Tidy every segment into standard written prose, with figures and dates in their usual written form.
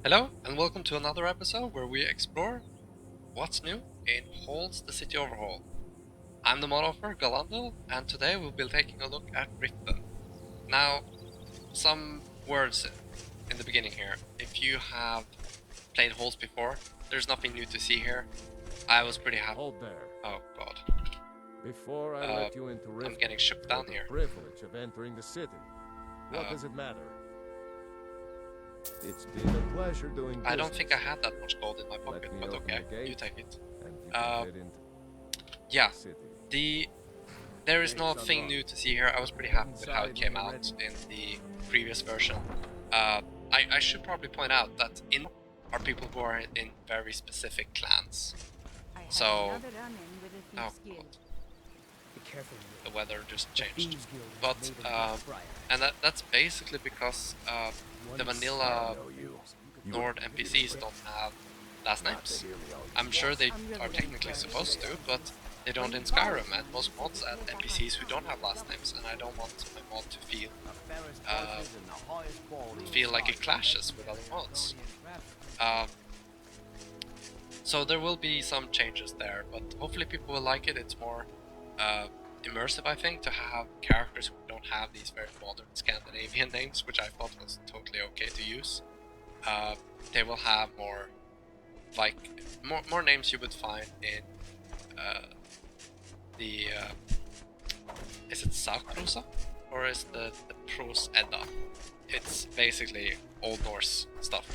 Hello, and welcome to another episode where we explore what's new in Holds the City Overhaul. I'm the mod offer, Galandil, and today we'll be taking a look at Riften. Now, some words in the beginning here. If you have played Holds before, there's nothing new to see here. I was pretty happy. Hold there. Oh god. Before I let you into Riften, I'm getting shook down here. the privilege of entering the city. What does it matter? It's been a pleasure doing business. I don't think I had that much gold in my pocket, but okay, you take it. And you can get into yeah, city. There is nothing new to see here. I was pretty happy with how it came out in the previous version. I should probably point out that in are people who are in very specific clans. So, oh god, the weather just changed. But and that's basically because the vanilla Nord NPCs don't have last names. I'm sure they are technically supposed to, but they don't in Skyrim, and most mods add NPCs who don't have last names, and I don't want my mod to feel like it clashes with other mods. So there will be some changes there, but hopefully people will like it. It's more immersive, I think, to have characters who don't have these very modern Scandinavian names, which I thought was totally okay to use. They will have more names you would find in is it Sakprosa or is the Prose Edda? It's basically Old Norse stuff.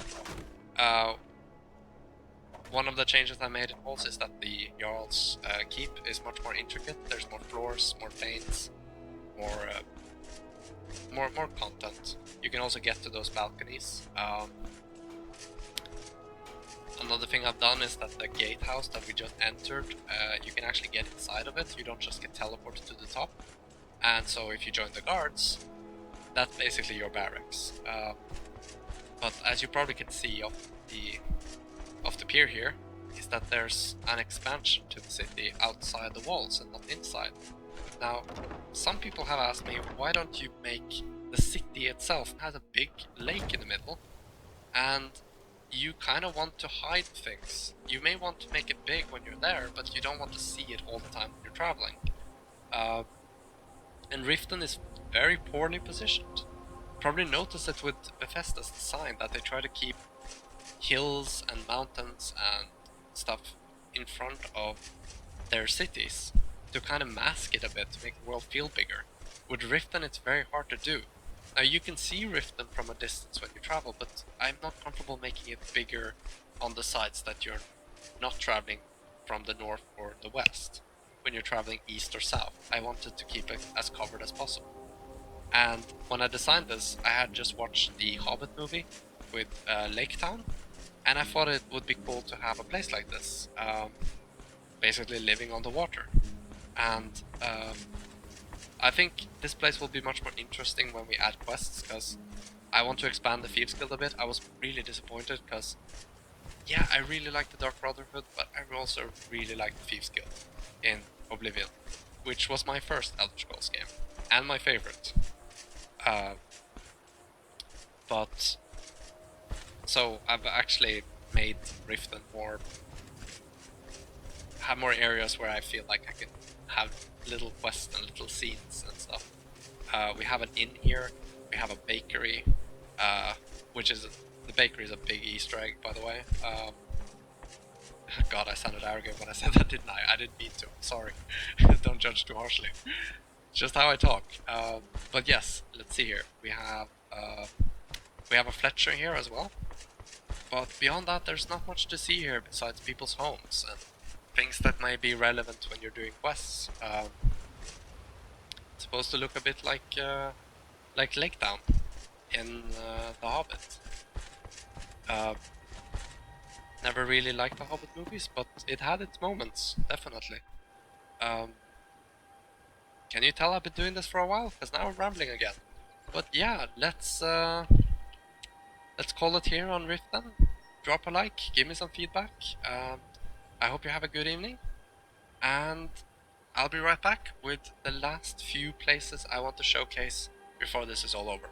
One of the changes I made in Halls is that the Jarl's keep is much more intricate. There's more floors, more planes, more content. You can also get to those balconies. Another thing I've done is that the gatehouse that we just entered, you can actually get inside of it. You don't just get teleported to the top. And so if you join the guards, that's basically your barracks. But as you probably can see off the pier here, is that there's an expansion to the city outside the walls and not inside. Now, some people have asked me, why don't you make the city itself has a big lake in the middle, and you kind of want to hide things. You may want to make it big when you're there, but you don't want to see it all the time when you're traveling. And Riften is very poorly positioned. Probably noticed it with Bethesda's design, that they try to keep hills and mountains and stuff in front of their cities to kind of mask it a bit, to make the world feel bigger. With Riften it's very hard to do. Now you can see Riften from a distance when you travel, but I'm not comfortable making it bigger on the sides that you're not traveling from the north or the west. When you're traveling east or south, I wanted to keep it as covered as possible. And when I designed this, I had just watched the Hobbit movie with Lake Town, and I thought it would be cool to have a place like this, basically living on the water. And I think this place will be much more interesting when we add quests, because I want to expand the Thieves Guild a bit. I was really disappointed because, yeah, I really like the Dark Brotherhood, but I also really like the Thieves Guild in Oblivion, which was my first Elder Scrolls game, and my favorite. But so I've actually made Riften have more areas where I feel like I can have little quests and little scenes and stuff. We have an inn here, we have a bakery, which is, the bakery is a big Easter egg, by the way. God, I sounded arrogant when I said that, didn't I? I didn't mean to, sorry. Don't judge too harshly. Just how I talk. But yes, let's see here. We have a Fletcher here as well. But beyond that, there's not much to see here besides people's homes and things that may be relevant when you're doing quests. It's supposed to look a bit like Lake Town in The Hobbit. Never really liked the Hobbit movies, but it had its moments, definitely. Can you tell I've been doing this for a while? Because now I'm rambling again. But yeah, let's call it here on Riften. Drop a like, give me some feedback. I hope you have a good evening, and I'll be right back with the last few places I want to showcase before this is all over.